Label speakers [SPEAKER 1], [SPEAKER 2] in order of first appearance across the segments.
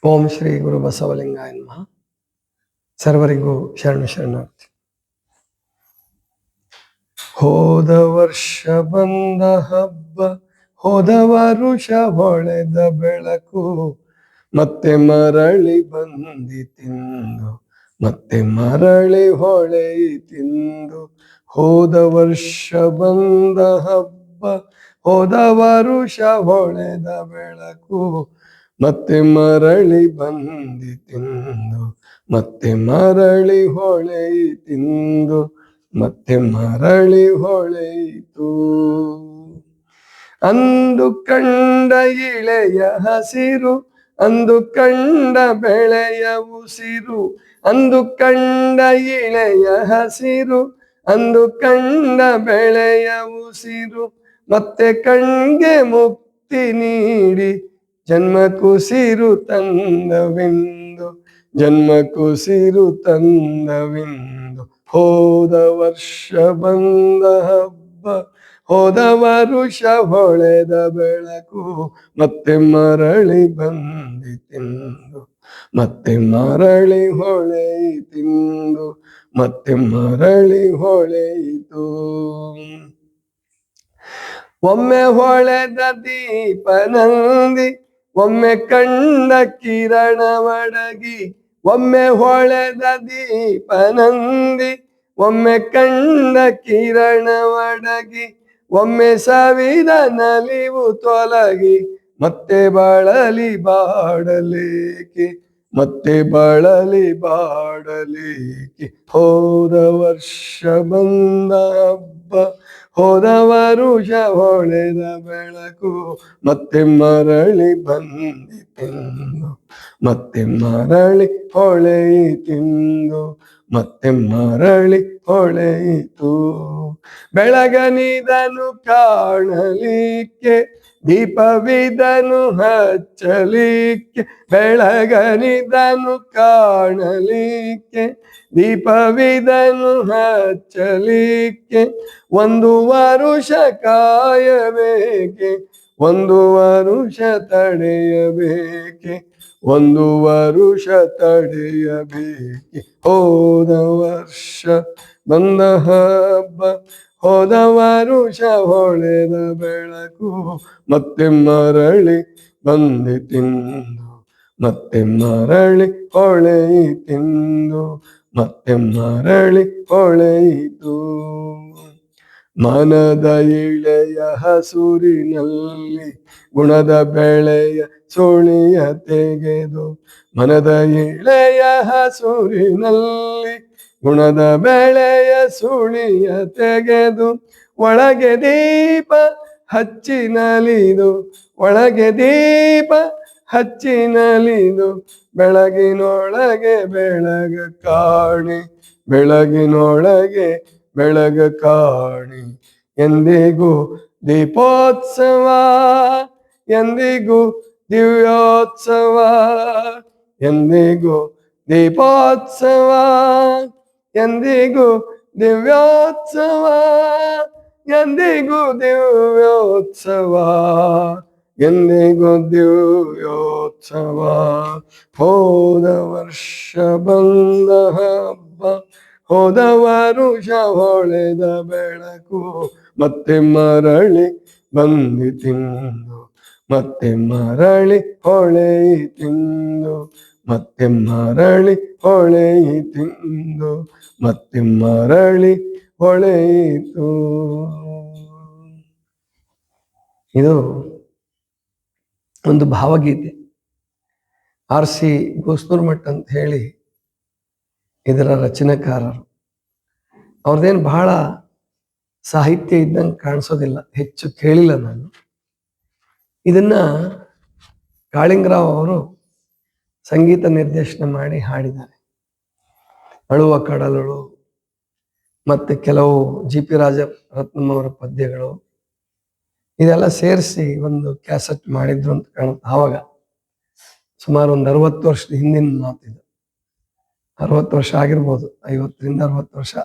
[SPEAKER 1] ಓಂ ಶ್ರೀ ಗುರು ಬಸವಲಿಂಗಾಯ ನಮಃ. ಸರ್ವರಿಗೂ ಶರಣಾರ್ಥಿ. ಹೋದ ವರ್ಷ ಬಂದ ಹಬ್ಬ, ಹೋದ ವರುಷ ಹೊಳೆದ ಬೆಳಕು, ಮತ್ತೆ ಮರಳಿ ಬಂದಿತಿಂದು, ಮತ್ತೆ ಮರಳಿ ಹೊಳೆಯಿತಿಂದು. ಹೋದ ವರ್ಷ ಬಂದ ಹಬ್ಬ, ಹೋದ ವರುಷ ಹೊಳೆದ ಬೆಳಕು, ಮತ್ತೆ ಮರಳಿ ಬಂದಿತಿಂದು, ಮತ್ತೆ ಮರಳಿ ಹೊಳೆಯಿತಿಂದು, ಮತ್ತೆ ಮರಳಿ ಹೊಳೆಯಿತು. ಅಂದು ಕಂಡ ಇಳೆಯ ಹಸಿರು, ಅಂದು ಕಂಡ ಬೆಳೆಯ ಉಸಿರು, ಅಂದು ಕಂಡ ಇಳೆಯ ಹಸಿರು, ಅಂದು ಕಂಡ ಬೆಳೆಯ ಉಸಿರು, ಮತ್ತೆ ಕಣ್ಗೆ ಮುಕ್ತಿ ನೀಡಿ ಜನ್ಮ ಕುಸಿರು ತಂದವೆಂದು, ಜನ್ಮ ಕುಸಿರು ತಂದವೆಂದು. ಹೋದ ವರ್ಷ ಬಂದ ಹಬ್ಬ, ಹೋದ ವರುಷ ಹೊಳೆದ ಬೆಳಕು, ಮತ್ತೆ ಮರಳಿ ಬಂದಿತೆಂದು, ಮತ್ತೆ ಮರಳಿ ಹೊಳೆಯಿತೆಂದು, ಮತ್ತೆ ಮರಳಿ ಹೊಳೆಯಿತು. ಒಮ್ಮೆ ಹೊಳೆದ ದೀಪ ನಂದಿ, ಒಮ್ಮೆ ಕಂಡ ಕಿರಣ ಒಡಗಿ, ಒಮ್ಮೆ ಹೊಳೆದ ದೀಪ ನಂದಿ, ಒಮ್ಮೆ ಕಂಡ ಕಿರಣ ಒಡಗಿ, ಒಮ್ಮೆ ಸವಿದ ನಲಿವು ತೊಲಗಿ, ಮತ್ತೆ ಬಳಲಿ ಬಾಡಲೇಕೆ, ಮತ್ತೆ ಬಳಲಿ ಬಾಡಲೇಕೆ. ಹೋದ ವರ್ಷ ಬಂದ ಹಬ್ಬ, ಹೋದ ವರುಷ ಹೊಳೆದ ಬೆಳಕು, ಮತ್ತೆ ಮರಳಿ ಬಂದಿತೆಂದು, ಮತ್ತೆ ಮರಳಿ ಹೊಳೆಯಿತೆಂದು, ಮತ್ತೆ ಮರಳಿ ಹೊಳೆಯಿತು. ಬೆಳಗನಿದನು ಕಾಣಲಿಕ್ಕೆ, ದೀಪವಿದನು ಹಚ್ಚಲಿಕ್ಕೆ, ಬೆಳಗನಿದನು ಕಾಣಲಿಕ್ಕೆ, ದೀಪವಿದನು ಹಚ್ಚಲಿಕ್ಕೆ, ಒಂದು ವರುಷ ಕಾಯಬೇಕೆ, ಒಂದು ವರುಷ ತಡೆಯಬೇಕೆ, ಒಂದು ವರುಷ ತಡೆಯಬೇಕೆ. ಹೋದ ವರ್ಷ ಬಂದ ಹಬ್ಬ, ಹೋದ ವರುಷ ಹೊಳೆದ ಬೆಳಕು, ಮತ್ತೆ ಮರಳಿ ಬಂದಿತೆಂದು, ಮತ್ತೆ ಮರಳಿ ಹೊಳೆಯಿತೆಂದು, ಮತ್ತೆ ಮರಳಿ ಹೊಳೆಯಿತು. ಮನದ ಇಳೆಯ ಹಸುರಿನಲ್ಲಿ ಗುಣದ ಬೆಳೆಯ ಸುಳಿಯ ತೆಗೆದು, ಮನದ ಇಳೆಯ ಹಸುರಿನಲ್ಲಿ ಗುಣದ ಬೆಳೆಯ ಸುಳಿಯ ತೆಗೆದು, ಒಳಗೆ ದೀಪ ಹಚ್ಚಿನಲಿದು, ಒಳಗೆ ದೀಪ ಹಚ್ಚಿನಲಿದು, ಬೆಳಗಿನೊಳಗೆ ಬೆಳಗ ಕಾಣಿ, ಬೆಳಗಿನೊಳಗೆ ಬೆಳಗ ಕಾಣಿ. ಎಂದಿಗೂ ದೀಪೋತ್ಸವ, ಎಂದಿಗೂ ದಿವ್ಯೋತ್ಸವ, ಎಂದಿಗೂ ದೀಪೋತ್ಸವ, ಎಂದಿಗೂ ದಿವ್ಯೋತ್ಸವ, ಎಂದಿಗೂ ದಿವ್ಯೋತ್ಸವ, ಎಂದಿಗೂ ದಿವ್ಯೋತ್ಸವ. ಹೋದ ವರ್ಷ ಬಂದ ಹಬ್ಬ, ಹೋದ ವರುಷ ಹೊಳೆದ ಬೆಳಕು, ಮತ್ತೆ ಮರಳಿ ಬಂದಿತೆಂದು, ಮತ್ತೆ ಮರಳಿ ಹೊಳೆಯಿತೆಂದು, ಮತ್ತೆ ಮರಳಿ ಹೊಳೆಯಿತೆಂದು, ಮತ್ತೆ ಮರಳಿ ಹೊಳೆಯಿತು. ಇದು ಒಂದು ಭಾವಗೀತೆ. ಆರ್.ಸಿ. ಗೋಸ್ನೂರ್ಮಠ್ ಅಂತ ಹೇಳಿ ಇದರ ರಚನೆಕಾರರು. ಅವ್ರದ್ದೇನು ಬಹಳ ಸಾಹಿತ್ಯ ಇದ್ದಂಗೆ ಕಾಣಿಸೋದಿಲ್ಲ, ಹೆಚ್ಚು ಕೇಳಿಲ್ಲ ನಾನು. ಇದನ್ನ ಕಾಳಿಂಗರಾವ್ ಅವರು ಸಂಗೀತ ನಿರ್ದೇಶನ ಮಾಡಿ ಹಾಡಿದ್ದಾರೆ. ಅಳುವ ಕಡಲುಳು ಮತ್ತೆ ಕೆಲವು ಜಿ.ಪಿ. ರಾಜರತ್ನಂ ಅವರ ಪದ್ಯಗಳು, ಇದೆಲ್ಲ ಸೇರಿಸಿ ಒಂದು ಕ್ಯಾಸೆಟ್ ಮಾಡಿದ್ರು ಅಂತ ಕಾಣುತ್ತೆ. ಆವಾಗ ಸುಮಾರು ಒಂದು 60 ವರ್ಷದ ಹಿಂದಿನ ಮಾತಿದು. 60 ವರ್ಷ ಆಗಿರ್ಬೋದು, 50ರಿಂದ 60 ವರ್ಷ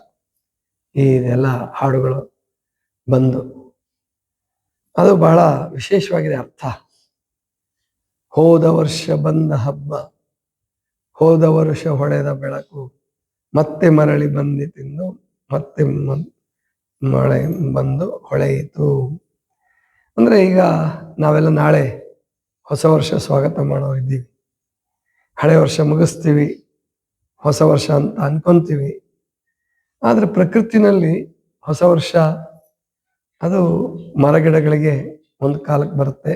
[SPEAKER 1] ಇದೆಲ್ಲ ಹಾಡುಗಳು ಬಂದು. ಅದು ಬಹಳ ವಿಶೇಷವಾಗಿದೆ ಅರ್ಥ. ಹೋದ ವರ್ಷ ಬಂದ ಹಬ್ಬ, ಹೋದ ವರ್ಷ ಹೊಳೆದ ಬೆಳಕು, ಮತ್ತೆ ಮರಳಿ ಬಂದಿತೆಂದು ಮತ್ತೆ ಮಳೆ ಬಂದು ಹೊಳೆಯಿತು. ಅಂದ್ರೆ ಈಗ ನಾವೆಲ್ಲ ನಾಳೆ ಹೊಸ ವರ್ಷ ಸ್ವಾಗತ ಮಾಡೋ ಇದ್ದೀವಿ. ಹಳೆ ವರ್ಷ ಮುಗಿಸ್ತೀವಿ, ಹೊಸ ವರ್ಷ ಅಂತ ಅನ್ಕೊಂತೀವಿ. ಆದ್ರೆ ಪ್ರಕೃತಿನಲ್ಲಿ ಹೊಸ ವರ್ಷ ಅದು ಮರಗಿಡಗಳಿಗೆ ಒಂದು ಕಾಲಕ್ಕೆ ಬರುತ್ತೆ.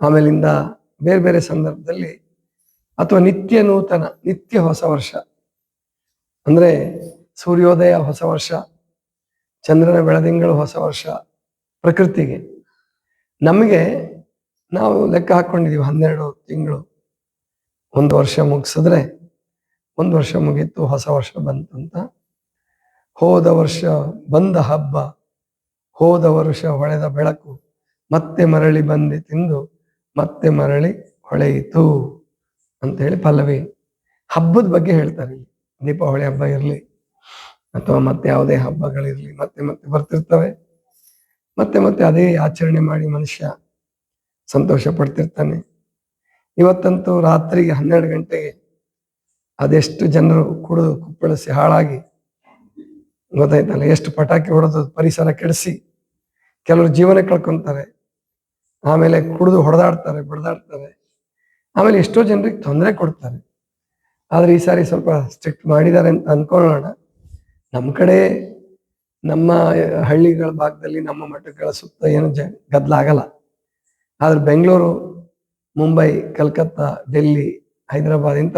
[SPEAKER 1] ಆಮೇಲಿಂದ ಬೇರೆ ಬೇರೆ ಸಂದರ್ಭದಲ್ಲಿ ಅಥವಾ ನಿತ್ಯ ನೂತನ, ನಿತ್ಯ ಹೊಸ ವರ್ಷ ಅಂದ್ರೆ ಸೂರ್ಯೋದಯ ಹೊಸ ವರ್ಷ, ಚಂದ್ರನ ಬೆಳದಿಂಗಳು ಹೊಸ ವರ್ಷ ಪ್ರಕೃತಿಗೆ. ನಮಗೆ ನಾವು ಲೆಕ್ಕ ಹಾಕೊಂಡಿದೀವಿ 12 ತಿಂಗಳು, ಒಂದು ವರ್ಷ ಮುಗಿಸಿದ್ರೆ ಒಂದು ವರ್ಷ ಮುಗೀತು, ಹೊಸ ವರ್ಷ ಬಂತಂತ. ಹೋದ ವರ್ಷ ಬಂದ ಹಬ್ಬ, ಹೋದ ವರ್ಷ ಹೊಳೆದ ಬೆಳಕು, ಮತ್ತೆ ಮರಳಿ ಬಂದಿತೆಂದು ಮತ್ತೆ ಮರಳಿ ಹೊಳೆಯಿತು ಅಂತೇಳಿ ಪಲ್ಲವಿ ಹಬ್ಬದ ಬಗ್ಗೆ ಹೇಳ್ತಾರೆ. ದೀಪಾವಳಿ ಹಬ್ಬ ಇರಲಿ ಅಥವಾ ಮತ್ತೆ ಯಾವುದೇ ಹಬ್ಬಗಳಿರ್ಲಿ, ಮತ್ತೆ ಮತ್ತೆ ಬರ್ತಿರ್ತವೆ. ಮತ್ತೆ ಮತ್ತೆ ಅದೇ ಆಚರಣೆ ಮಾಡಿ ಮನುಷ್ಯ ಸಂತೋಷ ಪಡ್ತಿರ್ತಾನೆ. ಇವತ್ತಂತೂ ರಾತ್ರಿಗೆ 12 ಗಂಟೆಗೆ ಅದೆಷ್ಟು ಜನರು ಕುಡಿದು ಕುಪ್ಪಳಿಸಿ ಹಾಳಾಗಿ, ಗೊತ್ತಾಯ್ತಲ್ಲ, ಎಷ್ಟು ಪಟಾಕಿ ಹೊಡೆದು ಪರಿಸರ ಕೆಡಿಸಿ ಕೆಲವರು ಜೀವನ ಕಳ್ಕೊಂತಾರೆ. ಆಮೇಲೆ ಕುಡಿದು ಹೊಡೆದಾಡ್ತಾರೆ, ಬಡ್ದಾಡ್ತಾರೆ. ಆಮೇಲೆ ಎಷ್ಟೋ ಜನರಿಗೆ ತೊಂದರೆ ಕೊಡ್ತಾರೆ. ಆದ್ರೆ ಈ ಸಾರಿ ಸ್ವಲ್ಪ ಸ್ಟ್ರಿಕ್ಟ್ ಮಾಡಿದ್ದಾರೆ ಅಂತ ಅನ್ಕೊಳ್ಳೋಣ. ನಮ್ಮ ಕಡೆ, ನಮ್ಮ ಹಳ್ಳಿಗಳ ಭಾಗದಲ್ಲಿ, ನಮ್ಮ ಮಠಗಳ ಸುತ್ತ ಏನು ಗದ್ದಲ ಆಗಲ್ಲ. ಆದ್ರೆ ಬೆಂಗಳೂರು, ಮುಂಬೈ, ಕಲ್ಕತ್ತಾ, ಡೆಲ್ಲಿ, ಹೈದರಾಬಾದ್ ಇಂಥ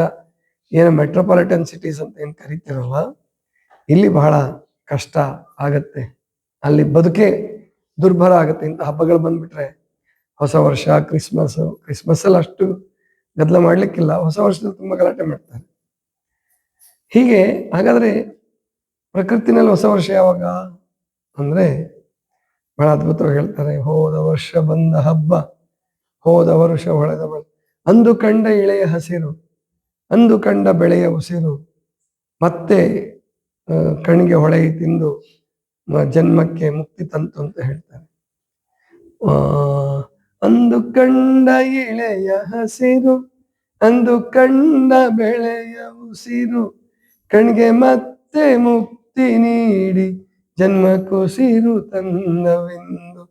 [SPEAKER 1] ಏನು ಮೆಟ್ರೋಪಾಲಿಟನ್ ಸಿಟೀಸ್ ಅಂತ ಏನು ಕರಿತಿರಲ್ಲ, ಇಲ್ಲಿ ಬಹಳ ಕಷ್ಟ ಆಗತ್ತೆ. ಅಲ್ಲಿ ಬದುಕೆ ದುರ್ಭರ ಆಗತ್ತೆ. ಇಂಥ ಹಬ್ಬಗಳು ಬಂದ್ಬಿಟ್ರೆ, ಹೊಸ ವರ್ಷ, ಕ್ರಿಸ್ಮಸ್ ಅಲ್ಲಿ ಅಷ್ಟು ಗದ್ದಲ ಮಾಡ್ಲಿಕ್ಕಿಲ್ಲ, ಹೊಸ ವರ್ಷದಲ್ಲಿ ತುಂಬಾ ಗಲಾಟೆ ಮಾಡ್ತಾರೆ. ಹೀಗೆ ಹಾಗಾದ್ರೆ ಪ್ರಕೃತಿನಲ್ಲಿ ಹೊಸ ವರ್ಷ ಯಾವಾಗ ಅಂದ್ರೆ ಬಹಳ ಅದ್ಭುತವಾಗಿ ಹೇಳ್ತಾರೆ. ಹೋದ ವರ್ಷ ಬಂದ ಹಬ್ಬ, ಹೋದ ವರ್ಷ ಹೊಳೆದ ಬೆಳೆ, ಅಂದು ಕಂಡ ಇಳೆಯ ಹಸಿರು, ಅಂದು ಕಂಡ ಬೆಳೆಯ ಉಸಿರು, ಮತ್ತೆ ಕಣಿಗೆ ಹೊಳೆಯಿತೆಂದು ಜನ್ಮಕ್ಕೆ ಮುಕ್ತಿ ತಂತು ಅಂತ ಹೇಳ್ತಾರೆ. ಅಂದು ಕಂಡ ಇಳೆಯ ಹಸಿರು, ಅಂದು ಕಂಡ ಬೆಳೆಯ ಉಸಿರು, ಕಣ್ಗೆ ಮತ್ತೆ ಮುಕ್ತಿ ನೀಡಿ ಜನ್ಮ ಕುಸಿರು ತಂದವೆಂದು,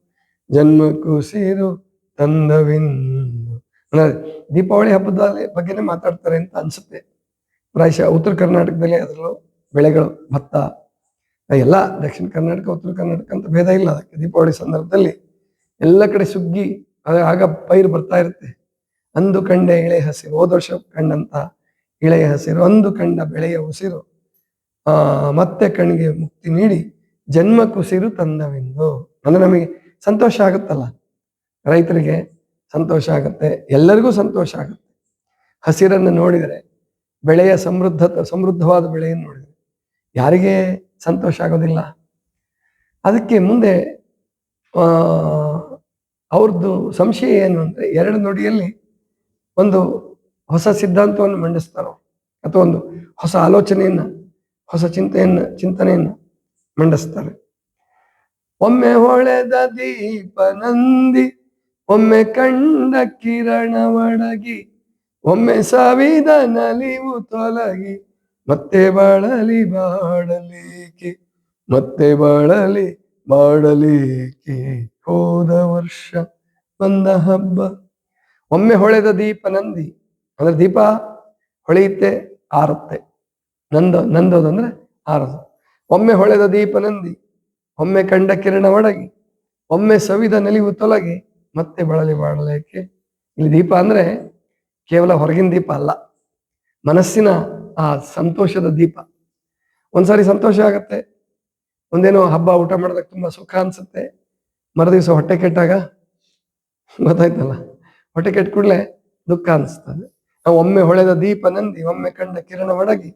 [SPEAKER 1] ಜನ್ಮ ಕುಸಿರು ತಂದವೆಂದು. ದೀಪಾವಳಿ ಹಬ್ಬದ ಬಗ್ಗೆನೇ ಮಾತಾಡ್ತಾರೆ ಅಂತ ಅನ್ಸುತ್ತೆ. ಪ್ರಾಯಶಃ ಉತ್ತರ ಕರ್ನಾಟಕದಲ್ಲಿ ಅದರಲ್ಲೂ ಬೆಳೆಗಳು, ಭತ್ತ ಎಲ್ಲ, ದಕ್ಷಿಣ ಕರ್ನಾಟಕ, ಉತ್ತರ ಕರ್ನಾಟಕ ಅಂತ ಭೇದ ಇಲ್ಲ ಅದಕ್ಕೆ. ದೀಪಾವಳಿ ಸಂದರ್ಭದಲ್ಲಿ ಎಲ್ಲ ಕಡೆ ಸುಗ್ಗಿ ಆಗ ಪೈರು ಬರ್ತಾ ಇರುತ್ತೆ. ಅಂದು ಕಂಡ ಇಳೆಯ ಹಸಿರು, ಹೋದ ವರ್ಷ ಕಂಡಂತ ಇಳೆಯ ಹಸಿರು, ಅಂದು ಕಂಡ ಬೆಳೆಯ ಉಸಿರು, ಮತ್ತೆ ಕಣ್ಣಿಗೆ ಮುಕ್ತಿ ನೀಡಿ ಜನ್ಮ ಕುಸಿರು ತಂದವೆಂದು. ಅಂದ್ರೆ ನಮಗೆ ಸಂತೋಷ ಆಗುತ್ತಲ್ಲ, ರೈತರಿಗೆ ಸಂತೋಷ ಆಗುತ್ತೆ, ಎಲ್ಲರಿಗೂ ಸಂತೋಷ ಆಗುತ್ತೆ. ಹಸಿರನ್ನು ನೋಡಿದರೆ, ಬೆಳೆಯ ಸಮೃದ್ಧವಾದ ಬೆಳೆಯನ್ನು ನೋಡಿದರೆ ಯಾರಿಗೆ ಸಂತೋಷ ಆಗೋದಿಲ್ಲ? ಅದಕ್ಕೆ ಮುಂದೆ ಅವ್ರದ್ದು ಸಂಶಯ ಏನು ಅಂದ್ರೆ, 2 ನುಡಿಯಲ್ಲಿ ಒಂದು ಹೊಸ ಸಿದ್ಧಾಂತವನ್ನು ಮಂಡಿಸ್ತಾರೋ ಅಥವಾ ಒಂದು ಹೊಸ ಆಲೋಚನೆಯನ್ನ, ಹೊಸ ಚಿಂತನೆಯನ್ನ ಮಂಡಿಸ್ತಾರೆ. ಒಮ್ಮೆ ಹೊಳೆದ ದೀಪ ನಂದಿ, ಒಮ್ಮೆ ಕಂಡ ಕಿರಣ ಒಡಗಿ, ಒಮ್ಮೆ ಸವಿದ ನಲಿವು ತೊಲಗಿ, ಮತ್ತೆ ಬಾಳಲಿ ಬಾಡಲಿಕೆ, ಮತ್ತೆ ಬಾಳಲಿ ಬಾಡಲಿಕೆ. ಹೋದ ವರ್ಷ ಬಂದ ಹಬ್ಬ, ಒಮ್ಮೆ ಹೊಳೆದ ದೀಪ ನಂದಿ ಅಂದ್ರೆ ದೀಪ ಹೊಳೆಯುತ್ತೆ, ಆರುತ್ತೆ. ನಂದೋದಂದ್ರೆ ಆರದು. ಒಮ್ಮೆ ಹೊಳೆದ ದೀಪ ನಂದಿ, ಒಮ್ಮೆ ಕಂಡ ಕಿರಣ ಒಡಗಿ, ಒಮ್ಮೆ ಸವಿದ ನಲಿವು ತೊಲಗಿ, ಮತ್ತೆ ಬಳಲಿ ಬಾಳಲೇಕೆ. ಇಲ್ಲಿ ದೀಪ ಅಂದ್ರೆ ಕೇವಲ ಹೊರಗಿನ ದೀಪ ಅಲ್ಲ, ಮನಸ್ಸಿನ ಆ ಸಂತೋಷದ ದೀಪ. ಒಂದ್ಸಾರಿ ಸಂತೋಷ ಆಗತ್ತೆ, ಒಂದೇನೋ ಹಬ್ಬ ಊಟ ಮಾಡಿದಾಗ ತುಂಬಾ ಸುಖ ಅನ್ಸುತ್ತೆ. ಮರುದಿವಸ ಹೊಟ್ಟೆ ಕೆಟ್ಟಾಗ, ಗೊತ್ತಾಯ್ತಲ್ಲ, ಹೊಟ್ಟೆ ಕೆಟ್ಟ ಕೂಡಲೇ ದುಃಖ ಅನಿಸ್ತದೆ. ಒಮ್ಮೆ ಹೊಳೆದ ದೀಪ ನಂದಿ, ಒಮ್ಮೆ ಕಂಡ ಕಿರಣ ಒಡಗಿ,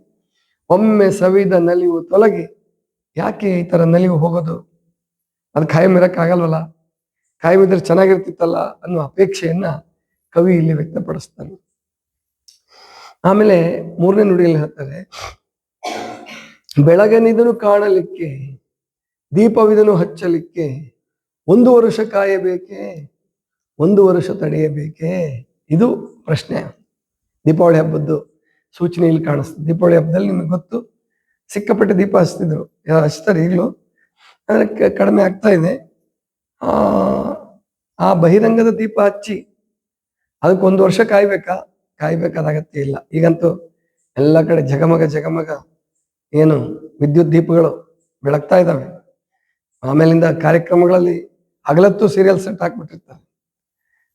[SPEAKER 1] ಒಮ್ಮೆ ಸವಿದ ನಲಿವು ತೊಲಗಿ. ಯಾಕೆ ಈ ತರ ನಲಿವು ಹೋಗೋದು? ಅದು ಕಾಯಂ ಇರಕ್ಕಾಗಲ್ವಲ್ಲ, ಕಾಯಂ ಇದ್ರೆ ಚೆನ್ನಾಗಿರ್ತಿತ್ತಲ್ಲ ಅನ್ನೋ ಅಪೇಕ್ಷೆಯನ್ನ ಕವಿ ಇಲ್ಲಿ ವ್ಯಕ್ತಪಡಿಸ್ತಾನೆ. ಆಮೇಲೆ 3ನೇ ನುಡಿಯಲ್ಲಿ ಹೇಳ್ತಾರೆ, ಬೆಳಗನಿದನು ಕಾಣಲಿಕ್ಕೆ, ದೀಪವಿದನು ಹಚ್ಚಲಿಕ್ಕೆ, 1 ವರುಷ ಕಾಯಬೇಕೆ, 1 ವರುಷ ತಡೆಯಬೇಕೆ. ಇದು ಪ್ರಶ್ನೆ. ದೀಪಾವಳಿ ಹಬ್ಬದ್ದು ಸೂಚನೆ ಇಲ್ಲಿ ಕಾಣಿಸ್ತದೆ. ದೀಪಾವಳಿ ಹಬ್ಬದಲ್ಲಿ ನಿಮಗೆ ಗೊತ್ತು, ಸಿಕ್ಕಾಪಟ್ಟೆ ದೀಪ ಹಚ್ತಿದ್ರು, ಹಚ್ತಾರೆ ಈಗಲೂ, ಆದರೆ ಕಡಿಮೆ ಆಗ್ತಾ ಇದೆ. ಆ ಬಹಿರಂಗದ ದೀಪ ಹಚ್ಚಿ ಅದಕ್ಕೆ 1 ವರ್ಷ ಕಾಯ್ಬೇಕಾದ ಅಗತ್ಯ ಇಲ್ಲ. ಈಗಂತೂ ಎಲ್ಲ ಕಡೆ ಜಗಮಗ ಏನು ವಿದ್ಯುತ್ ದೀಪಗಳು ಬೆಳಗ್ತಾ ಇದ್ದಾವೆ. ಆಮೇಲಿಂದ ಕಾರ್ಯಕ್ರಮಗಳಲ್ಲಿ ಹಗಲತ್ತು ಸೀರಿಯಲ್ ಸೆಟ್ ಹಾಕ್ಬಿಟ್ಟಿರ್ತಾರೆ,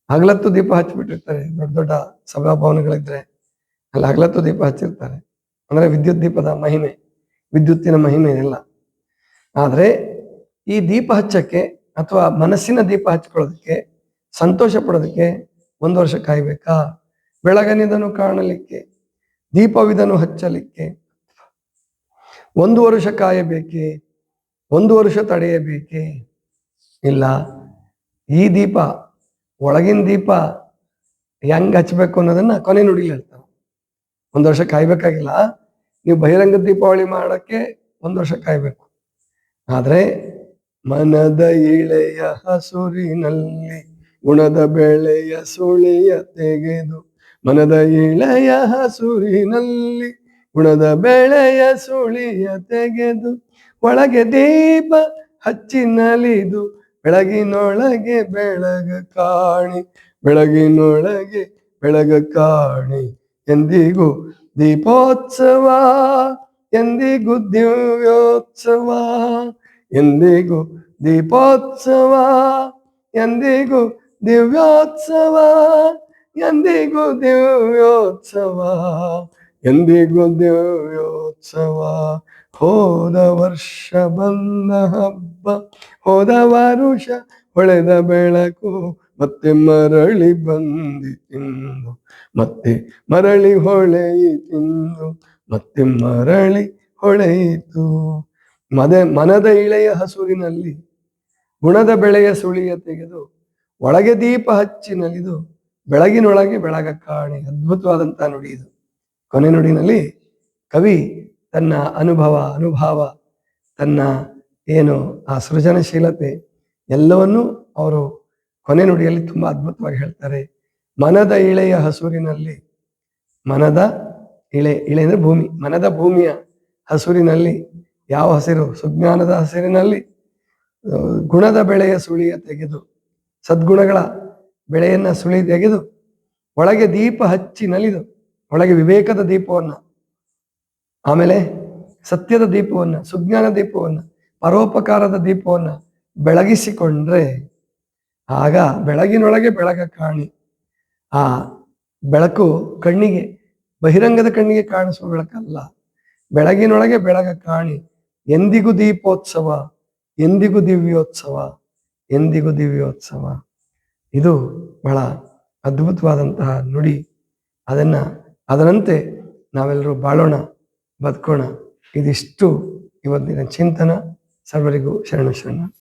[SPEAKER 1] ಹಗಲತ್ತು ದೀಪ ಹಚ್ಚಿಬಿಟ್ಟಿರ್ತಾರೆ. ದೊಡ್ಡ ದೊಡ್ಡ ಸಭಾಭವನಗಳಿದ್ರೆ ಅಲ್ಲಿ ಹಗಲತ್ತು ದೀಪ ಹಚ್ಚಿರ್ತಾರೆ. ಅಂದ್ರೆ ವಿದ್ಯುತ್ ದೀಪದ ಮಹಿಮೆ, ವಿದ್ಯುತ್ತಿನ ಮಹಿಮೆ ಇಲ್ಲ. ಆದ್ರೆ ಈ ದೀಪ ಹಚ್ಚಕ್ಕೆ ಅಥವಾ ಮನಸ್ಸಿನ ದೀಪ ಹಚ್ಕೊಳ್ಳೋದಕ್ಕೆ, ಸಂತೋಷ ಪಡೋದಕ್ಕೆ 1 ವರ್ಷ ಕಾಯ್ಬೇಕಾ? ಬೆಳಗನಿದನು ಕಾಣಲಿಕ್ಕೆ, ದೀಪವಿದನು ಹಚ್ಚಲಿಕ್ಕೆ 1 ವರ್ಷ ಕಾಯಬೇಕೆ? 1 ವರ್ಷ ತಡೆಯಬೇಕೆ? ಇಲ್ಲ. ಈ ದೀಪ, ಒಳಗಿನ ದೀಪ ಹೆಂಗ್ ಹಚ್ಬೇಕು ಅನ್ನೋದನ್ನ ಕೊನೆ ನುಡಿಲಿ ಹೇಳ್ತಾರೆ. 1 ವರ್ಷ ಕಾಯ್ಬೇಕಾಗಿಲ್ಲ. ನೀವು ಬಹಿರಂಗ ದೀಪಾವಳಿ ಮಾಡಕ್ಕೆ 1 ವರ್ಷ ಕಾಯ್ಬೇಕು. ಆದ್ರೆ ಮನದ ಇಳೆಯ ಹಸುರಿನಲ್ಲಿ ಗುಣದ ಬೆಳೆಯ ಸುಳಿಯ ತೆಗೆದು, ಮನದ ಇಳೆಯ ಹಸುರಿನಲ್ಲಿ ಗುಣದ ಬೆಳೆಯ ಸುಳಿಯ ತೆಗೆದು, ಒಳಗೆ ದೀಪ ಹಚ್ಚಿನಲಿದು ಬೆಳಗಿನೊಳಗೆ ಬೆಳಗ ಕಾಣಿ, ಬೆಳಗಿನೊಳಗೆ ಬೆಳಗ ಕಾಣಿ. ಎಂದಿಗೂ ದೀಪೋತ್ಸವ, ಎಂದಿಗೂ ದಿವ್ಯೋತ್ಸವ, ಎಂದಿಗೂ ದೀಪೋತ್ಸವ, ಎಂದಿಗೂ ದಿವ್ಯೋತ್ಸವ, ಎಂದಿಗೂ ದಿವ್ಯೋತ್ಸವ, ಎಂದಿಗೂ ದಿವ್ಯೋತ್ಸವ. ಹೋದ ವರ್ಷ ಬಂದ ಹಬ್ಬ, ಹೋದ ವರುಷ ಹೊಳೆದ ಬೆಳಕು, ಮತ್ತೆ ಮರಳಿ ಬಂದಿತಿಂದು, ಮತ್ತೆ ಮರಳಿ ಹೊಳೆಯಿತಿಂದು, ಮತ್ತೆ ಮರಳಿ ಹೊಳೆಯಿತು. ಮನದ ಇಳೆಯ ಹಸುರಿನಲ್ಲಿ ಗುಣದ ಬೆಳೆಯ ಸುಳಿಯ ತೆಗೆದು, ಒಳಗೆ ದೀಪ ಹಚ್ಚಿನಲಿದು ಬೆಳಗಿನೊಳಗೆ ಬೆಳಗ ಕಾಣಿ. ಅದ್ಭುತವಾದಂತಹ ನುಡಿ ಇದು. ಕೊನೆ ನುಡಿನಲ್ಲಿ ಕವಿ ತನ್ನ ಅನುಭವ, ತನ್ನ ಏನು ಆ ಸೃಜನಶೀಲತೆ ಎಲ್ಲವನ್ನೂ ಅವರು ಕೊನೆ ನುಡಿಯಲ್ಲಿ ತುಂಬಾ ಅದ್ಭುತವಾಗಿ ಹೇಳ್ತಾರೆ. ಮನದ ಇಳೆಯ ಹಸುರಿನಲ್ಲಿ, ಮನದ ಇಳೆ ಅಂದ್ರೆ ಭೂಮಿ, ಮನದ ಭೂಮಿಯ ಹಸುರಿನಲ್ಲಿ, ಯಾವ ಹಸಿರು? ಸುಜ್ಞಾನದ ಹಸಿರಿನಲ್ಲಿ ಗುಣದ ಬೆಳೆಯ ಸುಳಿಯ ತೆಗೆದು, ಸದ್ಗುಣಗಳ ಬೆಳೆಯನ್ನ ಸುಳಿ ತೆಗೆದು, ಒಳಗೆ ದೀಪ ಹಚ್ಚಿ ನಲಿದು, ಒಳಗೆ ವಿವೇಕದ ದೀಪವನ್ನ, ಆಮೇಲೆ ಸತ್ಯದ ದೀಪವನ್ನ, ಸುಜ್ಞಾನ ದೀಪವನ್ನ, ಪರೋಪಕಾರದ ದೀಪವನ್ನ ಬೆಳಗಿಸಿಕೊಂಡ್ರೆ ಆಗ ಬೆಳಗಿನೊಳಗೆ ಬೆಳಗ ಕಾಣಿ. ಆ ಬೆಳಕು ಕಣ್ಣಿಗೆ, ಬಹಿರಂಗದ ಕಣ್ಣಿಗೆ ಕಾಣಿಸುವ ಬೆಳಕಲ್ಲ, ಬೆಳಗಿನೊಳಗೆ ಬೆಳಗ ಕಾಣಿ. ಎಂದಿಗೂ ದೀಪೋತ್ಸವ, ಎಂದಿಗೂ ದಿವ್ಯೋತ್ಸವ, ಎಂದಿಗೂ ದಿವ್ಯೋತ್ಸವ. ಇದು ಬಹಳ ಅದ್ಭುತವಾದಂತಹ ನುಡಿ. ಅದರಂತೆ ನಾವೆಲ್ಲರೂ ಬಾಳೋಣ, ಬದುಕೋಣ. ಇದಿಷ್ಟು ಇವತ್ತಿನ ಚಿಂತನ. ಸರ್ವರಿಗೂ ಶರಣ.